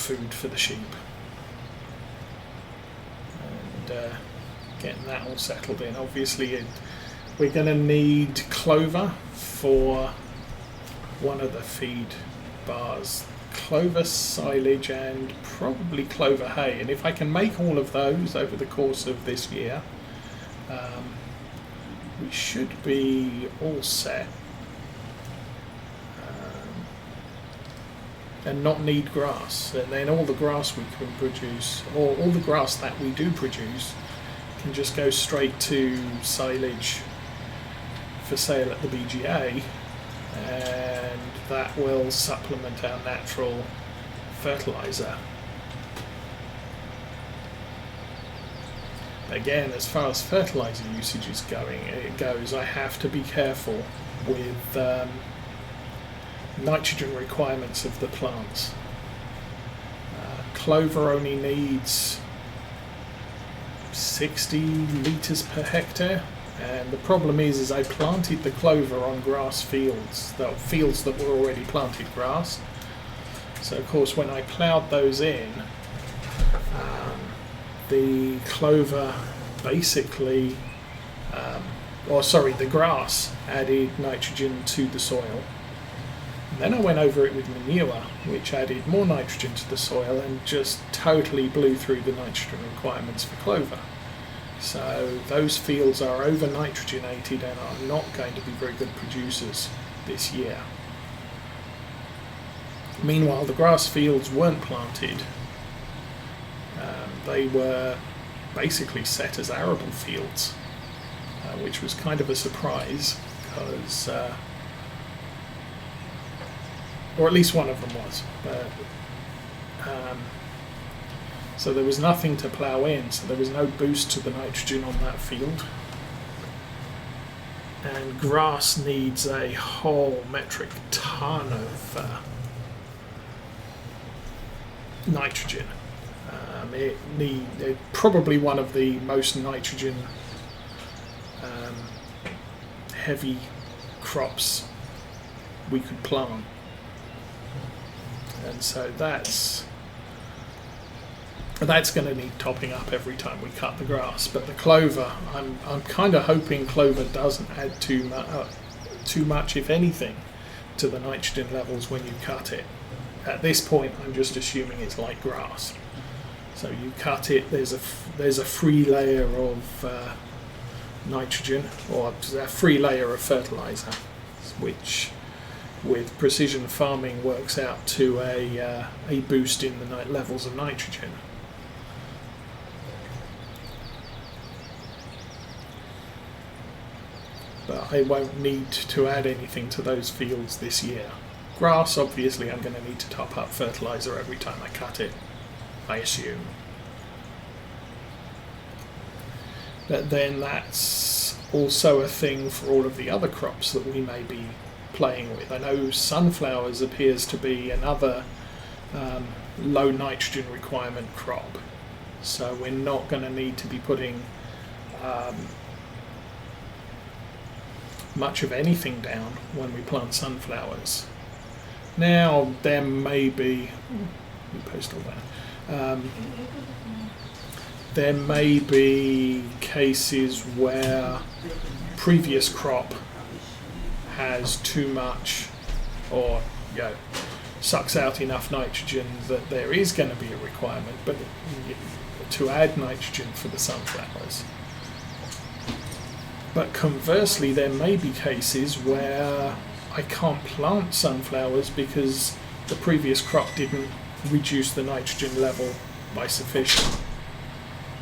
food for the sheep. And getting that all settled in. Obviously we're going to need clover for one of the feed bars. Clover silage and probably clover hay, and if I can make all of those over the course of this year, we should be all set and not need grass, and then all the grass we can produce, or all the grass that we do produce, can just go straight to silage for sale at the BGA, and that will supplement our natural fertilizer. Again, as far as fertilizer usage goes, I have to be careful with nitrogen requirements of the plants. Clover only needs 60 litres per hectare, and the problem is I planted the clover on grass fields, fields that were already planted grass. So of course when I ploughed those in, the clover basically, the grass added nitrogen to the soil. And then I went over it with manure, which added more nitrogen to the soil and just totally blew through the nitrogen requirements for clover. So those fields are over nitrogenated and are not going to be very good producers this year. Meanwhile, the grass fields weren't planted. They were basically set as arable fields, which was kind of a surprise, because or at least one of them was. So there was nothing to plough in, so there was no boost to the nitrogen on that field. And grass needs a whole metric ton of nitrogen. It's probably one of the most nitrogen heavy crops we could plant. And so that's going to need topping up every time we cut the grass. But the clover, I'm kind of hoping clover doesn't add too much, if anything, to the nitrogen levels when you cut it. At this point, I'm just assuming it's like grass. So you cut it, there's a free layer of nitrogen, or a free layer of fertilizer, which with precision farming works out to a boost in the levels of nitrogen. But I won't need to add anything to those fields this year. Grass, obviously, I'm going to need to top up fertilizer every time I cut it, I assume. But then that's also a thing for all of the other crops that we may be playing with. I know sunflowers appears to be another low nitrogen requirement crop, so we're not going to need to be putting much of anything down when we plant sunflowers. Now there may be, post all that. There may be cases where previous crop has too much, or sucks out enough nitrogen that there is going to be a requirement, but to add nitrogen for the sunflowers. But conversely, there may be cases where I can't plant sunflowers because the previous crop didn't reduce the nitrogen level by sufficient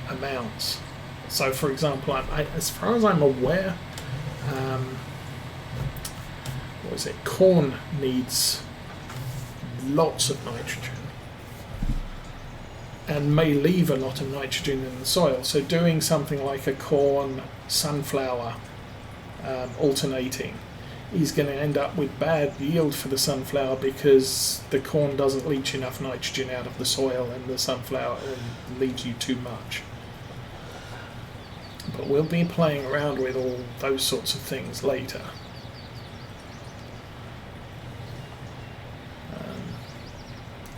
amounts. So, for example, as far as I'm aware, corn needs lots of nitrogen and may leave a lot of nitrogen in the soil. So doing something like a corn sunflower alternating is going to end up with bad yield for the sunflower because the corn doesn't leach enough nitrogen out of the soil and the sunflower leaves you too much. But we'll be playing around with all those sorts of things later.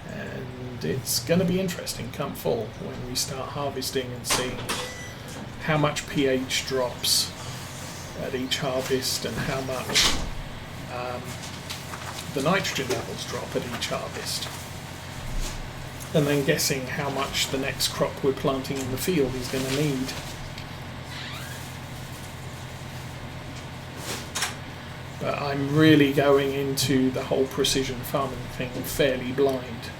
And and it's going to be interesting come fall when we start harvesting and seeing how much pH drops at each harvest and how much the nitrogen levels drop at each harvest, and then guessing how much the next crop we're planting in the field is going to need. But I'm really going into the whole precision farming thing fairly blind.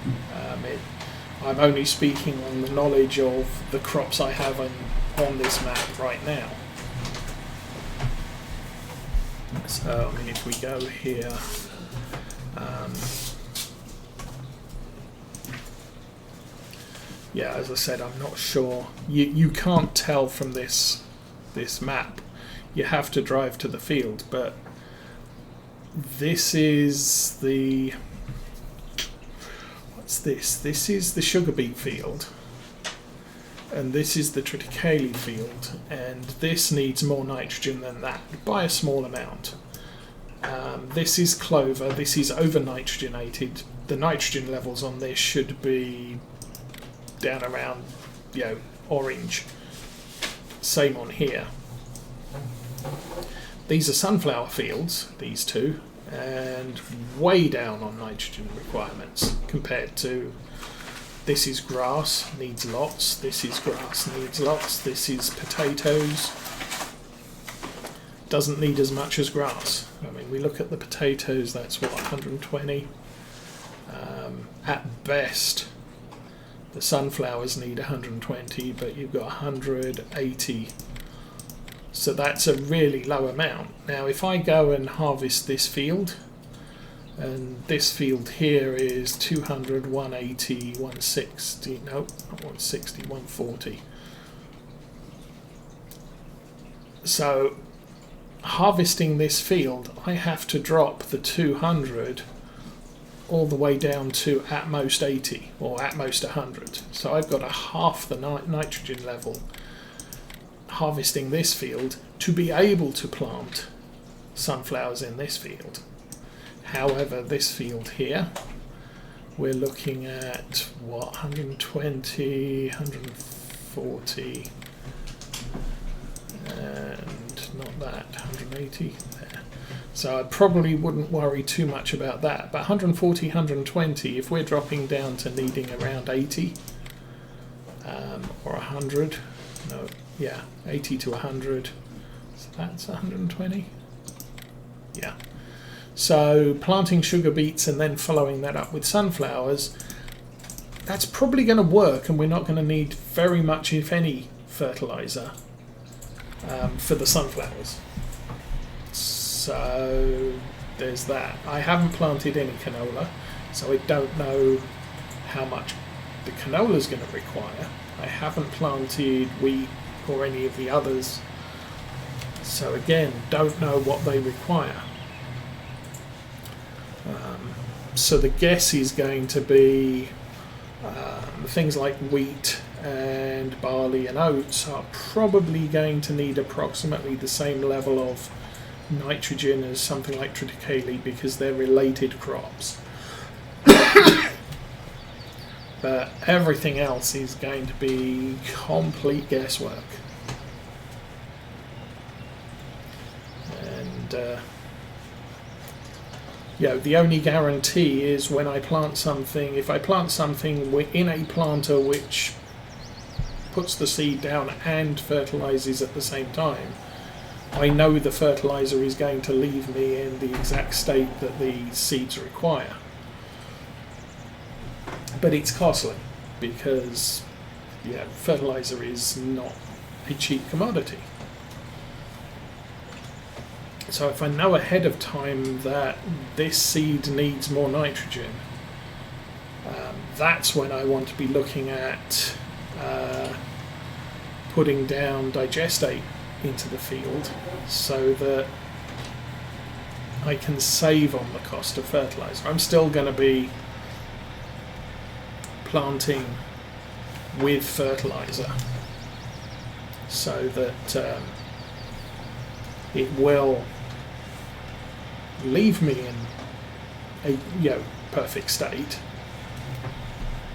I'm only speaking on the knowledge of the crops I have on this map right now. So, I mean, if we go here, yeah, as I said, I'm not sure. You can't tell from this map. You have to drive to the field, but this is the... What's this? This is the sugar beet field, and this is the triticale field, and this needs more nitrogen than that by a small amount. This is clover. This is over nitrogenated. The nitrogen levels on this should be down around, orange. Same on here. These are sunflower fields, these two, and way down on nitrogen requirements compared to this is grass, needs lots, this is grass, needs lots, this is potatoes, doesn't need as much as grass. I mean, we look at the potatoes, that's what, 120? At best, the sunflowers need 120, but you've got 180. So that's a really low amount. Now, if I go and harvest this field, and this field here is 200, 180, 160, no, not 160, 140. So, harvesting this field, I have to drop the 200 all the way down to at most 80, or at most 100. So I've got a half the nitrogen level harvesting this field to be able to plant sunflowers in this field. However, this field here, we're looking at what, 120, 140, and not that, 180 there. So I probably wouldn't worry too much about that. But 140, 120, if we're dropping down to needing around 80 or 100, no, yeah, 80 to 100, so that's 120. Yeah. So planting sugar beets and then following that up with sunflowers, that's probably going to work, and we're not going to need very much, if any, fertilizer for the sunflowers. So there's that. I haven't planted any canola, so I don't know how much the canola is going to require. I haven't planted wheat or any of the others, so again, don't know what they require. So the guess is going to be things like wheat and barley and oats are probably going to need approximately the same level of nitrogen as something like triticale because they're related crops. But everything else is going to be complete guesswork. And the only guarantee is when I plant something, if I plant something in a planter which puts the seed down and fertilizes at the same time, I know the fertilizer is going to leave me in the exact state that the seeds require. But it's costly because fertilizer is not a cheap commodity. So if I know ahead of time that this seed needs more nitrogen, that's when I want to be looking at putting down digestate into the field so that I can save on the cost of fertilizer. I'm still going to be planting with fertilizer so that it will leave me in a perfect state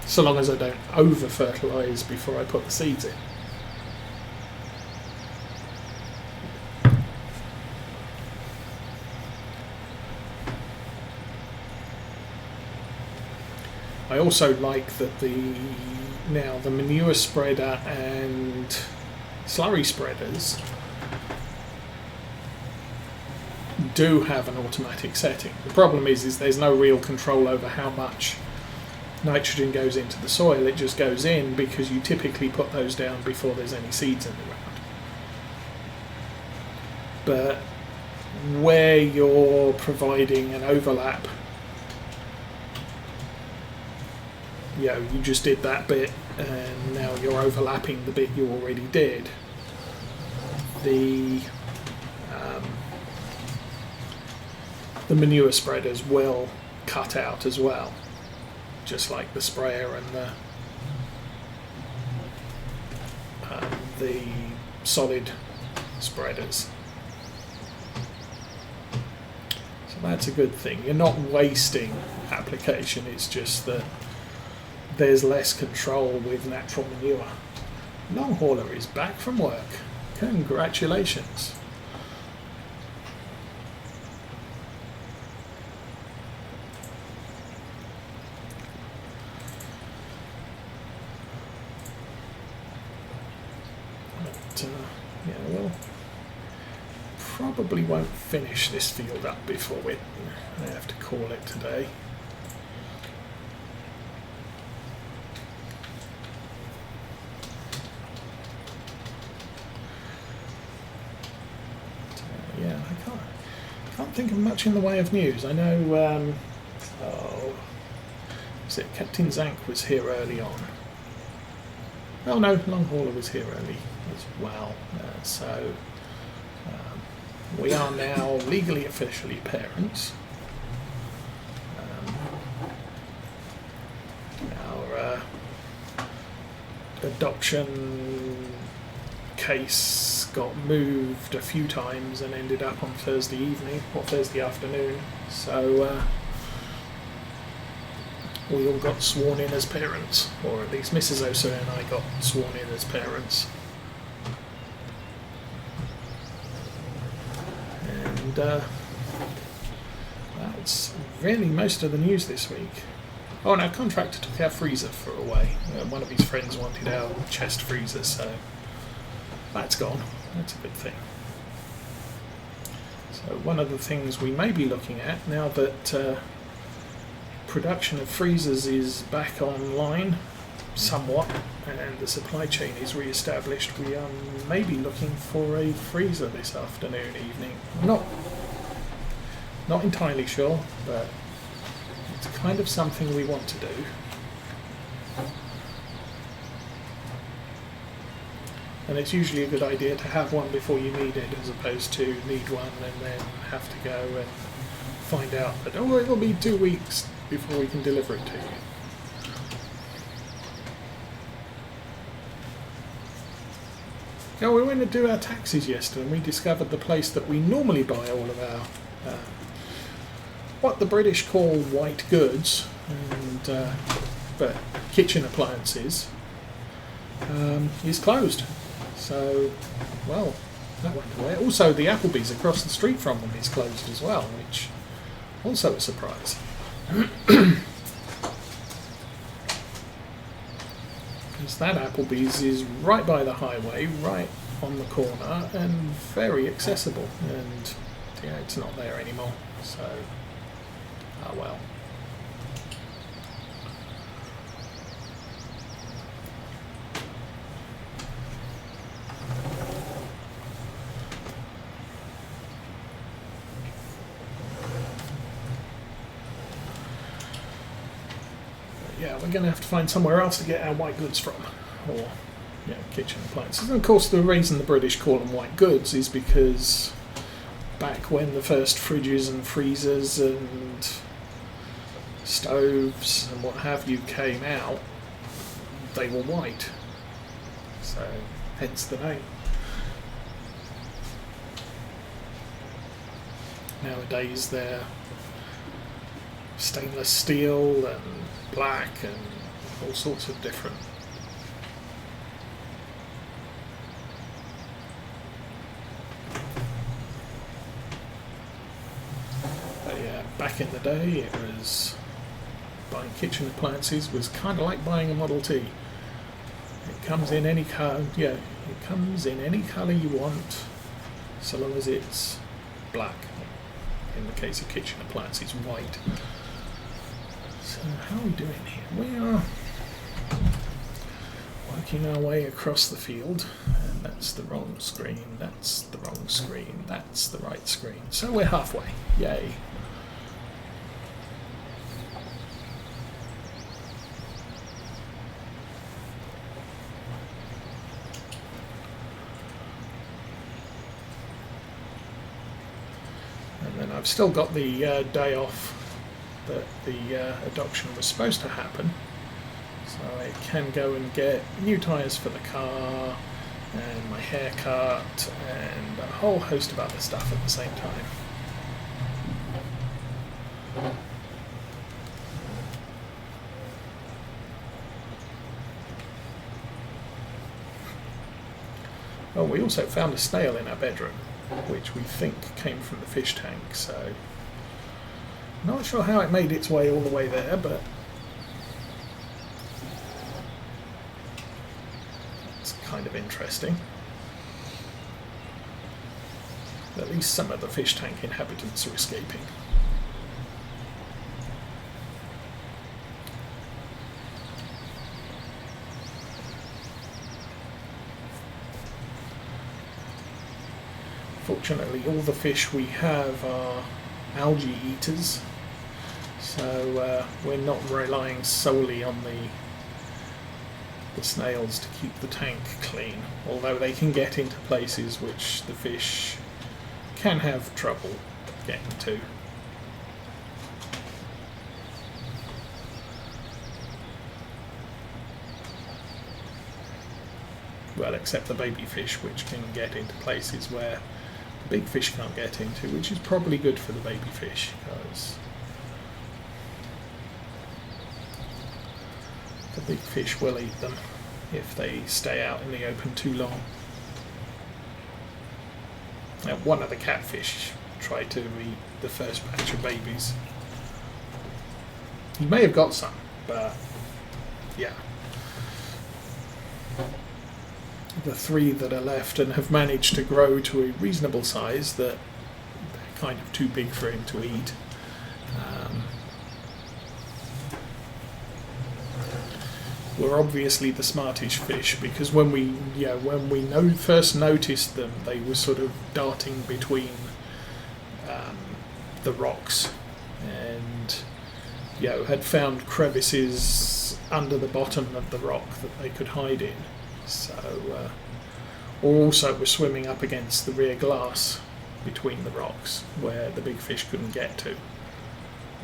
so long as I don't over fertilise before I put the seeds in. I also like that the manure spreader and slurry spreaders do have an automatic setting. The problem is there's no real control over how much nitrogen goes into the soil. It just goes in because you typically put those down before there's any seeds in the ground. But where you're providing an overlap, you just did that bit and now you're overlapping the bit you already did. The manure spreaders will cut out as well, just like the sprayer and the solid spreaders. So that's a good thing. You're not wasting application, it's just that there's less control with natural manure. Long hauler is back from work. Congratulations. But, well, probably won't finish this field up before I have to call it today. I can't think of much in the way of news. I know, Captain Zank was here early on. Oh no, Long Hauler was here early as well. So we are now legally, officially parents. Our adoption case got moved a few times and ended up on Thursday evening or Thursday afternoon, so we all got sworn in as parents, or at least Mrs. Osa and I got sworn in as parents, and that's really most of the news this week. Oh, and our contractor took our freezer for away. One of his friends wanted our chest freezer, so that's gone. That's a good thing. So one of the things we may be looking at now that production of freezers is back online somewhat and the supply chain is re-established, we are maybe looking for a freezer this afternoon, evening. Not entirely sure, but it's kind of something we want to do. And it's usually a good idea to have one before you need it, as opposed to need one and then have to go and find out that, oh, it'll be 2 weeks before we can deliver it to you. Now, we went to do our taxes yesterday and we discovered the place that we normally buy all of our what the British call white goods, and but kitchen appliances, is closed. So, well, that went away. Also, the Applebee's across the street from them is closed as well, which also a surprise. Because that Applebee's is right by the highway, right on the corner, and very accessible. And yeah, it's not there anymore. So, oh well. Yeah, we're going to have to find somewhere else to get our white goods from, or kitchen appliances. And of course, the reason the British call them white goods is because back when the first fridges and freezers and stoves and what have you came out, they were white, so hence the name. Nowadays they're stainless steel and black and all sorts of different. But yeah, back in the day, it was buying kitchen appliances was kind of like buying a Model T. It comes in any colour. Yeah, it comes in any colour you want, so long as it's black. In the case of kitchen appliances, white. So how are we doing here? We are working our way across the field, and that's the wrong screen, that's the wrong screen, that's the right screen. So we're halfway. Yay. And then I've still got the day off that the adoption was supposed to happen, so I can go and get new tyres for the car and my haircut and a whole host of other stuff at the same time. Oh, we also found a snail in our bedroom, which we think came from the fish tank, so not sure how it made its way all the way there, but it's kind of interesting. At least some of the fish tank inhabitants are escaping. Fortunately, all the fish we have are algae eaters, so we're not relying solely on the snails to keep the tank clean, although they can get into places which the fish can have trouble getting to. Well, except the baby fish, which can get into places where the big fish can't get into, which is probably good for the baby fish, because the big fish will eat them if they stay out in the open too long. Now, one of the catfish tried to eat the first batch of babies. He may have got some, but yeah. The three that are left and have managed to grow to a reasonable size that they're kind of too big for him to eat. Were obviously the smartish fish, because when we first noticed them, they were sort of darting between the rocks, and had found crevices under the bottom of the rock that they could hide in. So, or also were swimming up against the rear glass between the rocks where the big fish couldn't get to.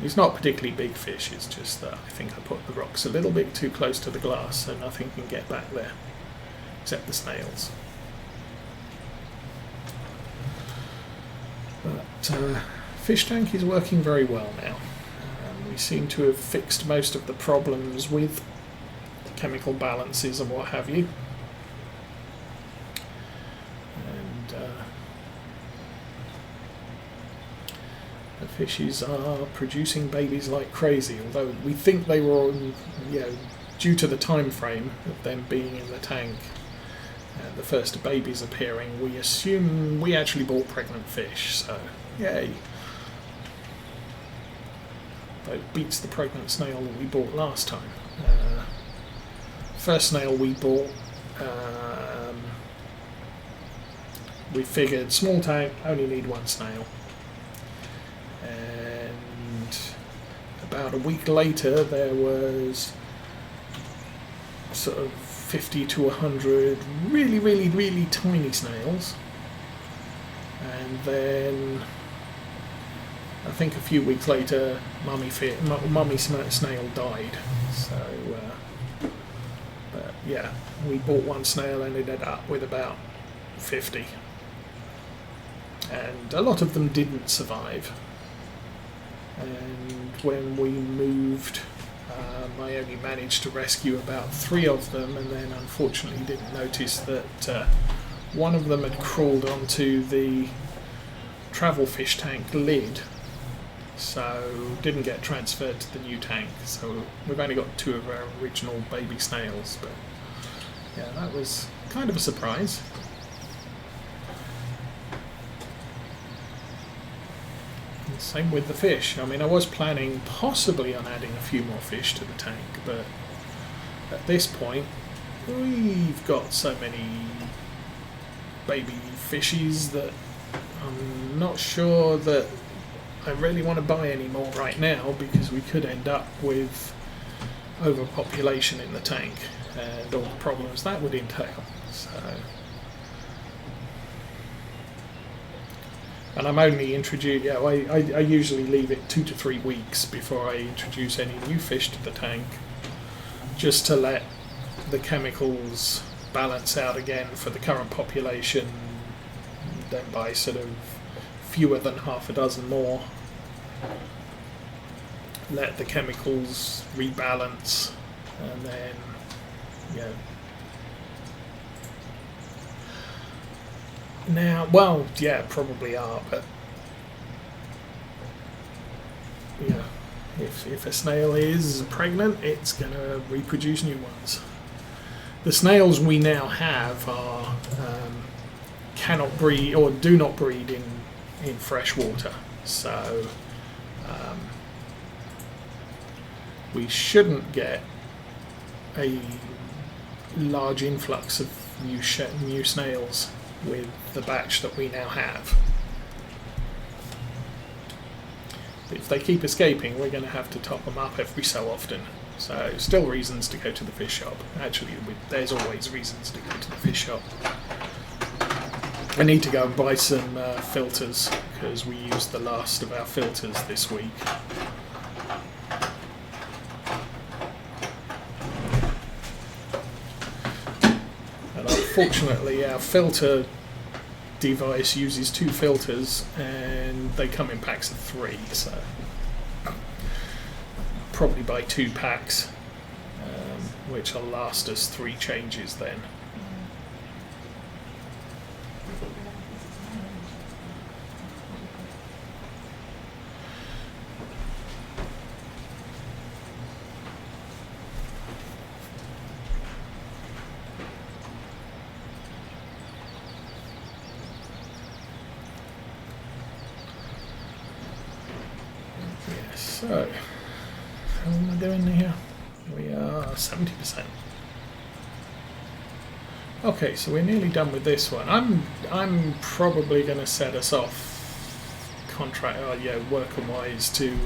It's not particularly big fish, it's just that I think I put the rocks a little bit too close to the glass so nothing can get back there, except the snails. But fish tank is working very well now. We seem to have fixed most of the problems with chemical balances and what have you. The fishes are producing babies like crazy, although we think they were, due to the time frame of them being in the tank, the first babies appearing, we assume we actually bought pregnant fish, so yay. That beats the pregnant snail that we bought last time. First snail we bought, we figured small tank, only need one snail. And about a week later there was sort of 50 to 100 really, really, really tiny snails. And then I think a few weeks later mummy snail died. So but yeah, we bought one snail and ended up with about 50. And a lot of them didn't survive. And when we moved I only managed to rescue about 3 of them, and then unfortunately didn't notice that one of them had crawled onto the travel fish tank lid, so didn't get transferred to the new tank. So we've only got 2 of our original baby snails, but yeah, that was kind of a surprise. And same with the fish. I mean, I was planning possibly on adding a few more fish to the tank, but at this point we've got so many baby fishies that I'm not sure that I really want to buy any more right now, because we could end up with overpopulation in the tank and all the problems that would entail. So, and I'm only introducing, I usually leave it 2 to 3 weeks before I introduce any new fish to the tank, just to let the chemicals balance out again for the current population, then buy sort of fewer than half a dozen more, let the chemicals rebalance, and then now, well, yeah, probably are, but if a snail is pregnant, it's going to reproduce new ones. The snails we now have are cannot breed, or do not breed in fresh water, so we shouldn't get a large influx of new snails with the batch that we now have. If they keep escaping, we're going to have to top them up every so often. So still reasons to go to the fish shop. Actually, there's always reasons to go to the fish shop. I need to go and buy some filters, because we used the last of our filters this week. And unfortunately our filter device uses 2 filters, and they come in packs of 3, so probably buy 2 packs, which will last us 3 changes then. So, how am I doing here? We are 70%. Okay, so we're nearly done with this one. I'm probably going to set us off worker-wise to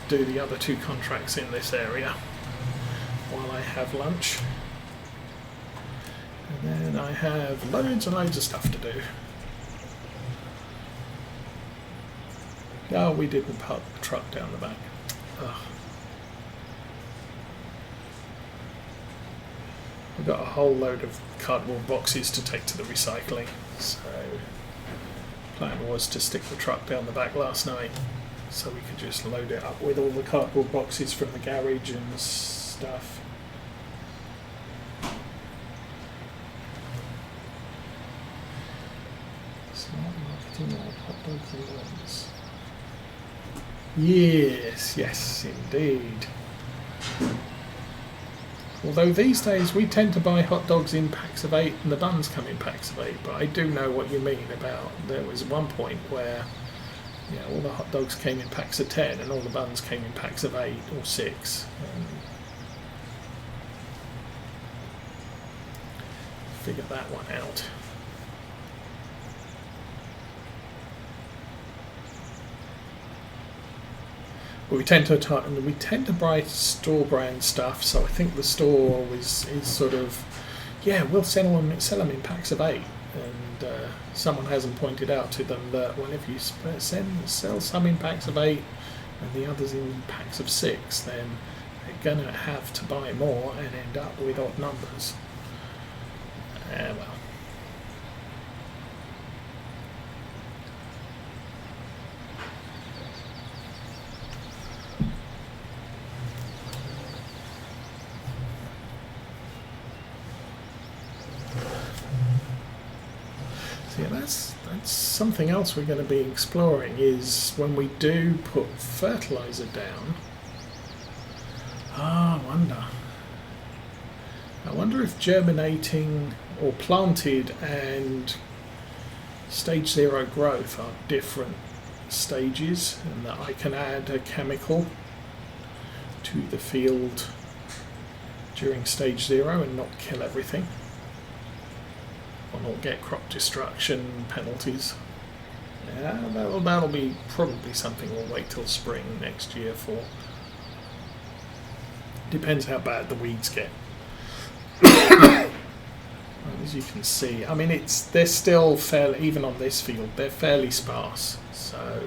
do the other 2 contracts in this area while I have lunch. And then I have loads and loads of stuff to do. Oh, we didn't park the truck down the back. Ugh. We've got a whole load of cardboard boxes to take to the recycling, so the plan was to stick the truck down the back last night so we could just load it up with all the cardboard boxes from the garage and stuff. Smart marketing like hot dogs and buns. Yes, indeed. Although these days we tend to buy hot dogs in packs of 8 and the buns come in packs of 8, but I do know what you mean about, there was one point where all the hot dogs came in packs of 10 and all the buns came in packs of 8 or 6. Figure that one out. But we tend to buy store brand stuff, so I think the store is sort of, we'll sell them in packs of 8, and someone hasn't pointed out to them that, well, if you sell some in packs of 8 and the others in packs of 6, then they're going to have to buy more and end up with odd numbers. Well. So yeah, that's something else we're going to be exploring, is when we do put fertilizer down. I wonder if germinating or planted and stage 0 growth are different stages, and that I can add a chemical to the field during stage 0 and not kill everything, or not get crop destruction penalties. Yeah, that'll be probably something we'll wait till spring next year for. Depends how bad the weeds get. As you can see, I mean, they're still fairly, even on this field, they're fairly sparse. So,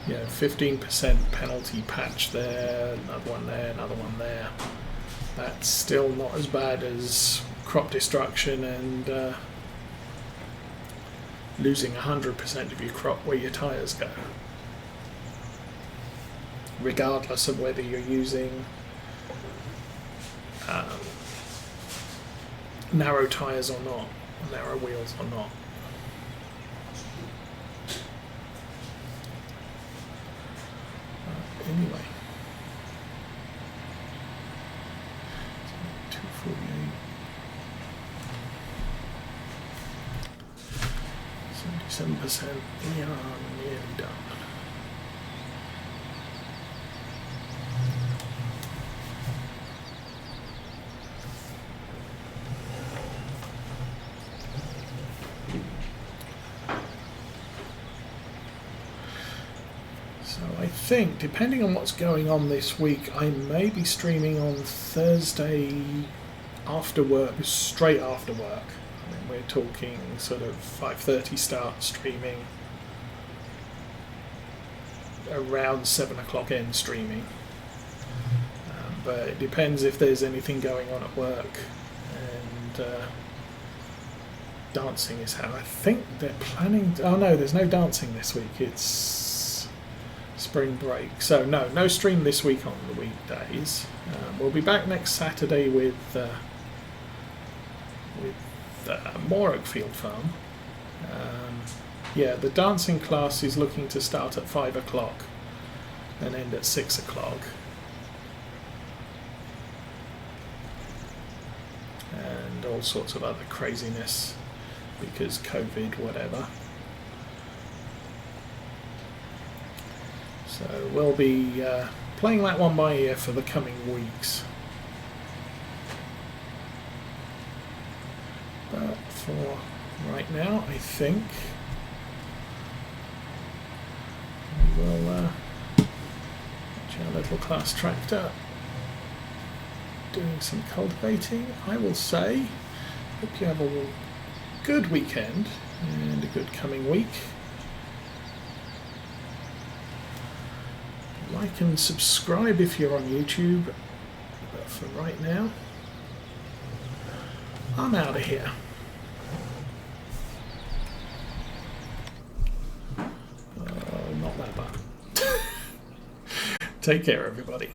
15% penalty patch there, another one there, another one there. That's still not as bad as crop destruction and losing 100% of your crop where your tyres go, regardless of whether you're using narrow tyres or not, narrow wheels or not. Anyway, 248, 77%. We are nearly done. I think, depending on what's going on this week, I may be streaming on Thursday after work, straight after work. I mean, we're talking sort of 5:30 start streaming, around 7 o'clock end streaming. But it depends if there's anything going on at work, and dancing is how I think they're planning. Oh no, there's no dancing this week. It's spring break, so no stream this week on the weekdays. We'll be back next Saturday with more Oakfield Farm. The dancing class is looking to start at 5 o'clock and end at 6 o'clock, and all sorts of other craziness because COVID, whatever. So we'll be playing that one by ear for the coming weeks. But for right now, I think we will watch our little class tractor doing some cultivating. I will say, hope you have a good weekend and a good coming week. Like and subscribe if you're on YouTube, but for right now, I'm out of here. Not that bad. Take care, everybody.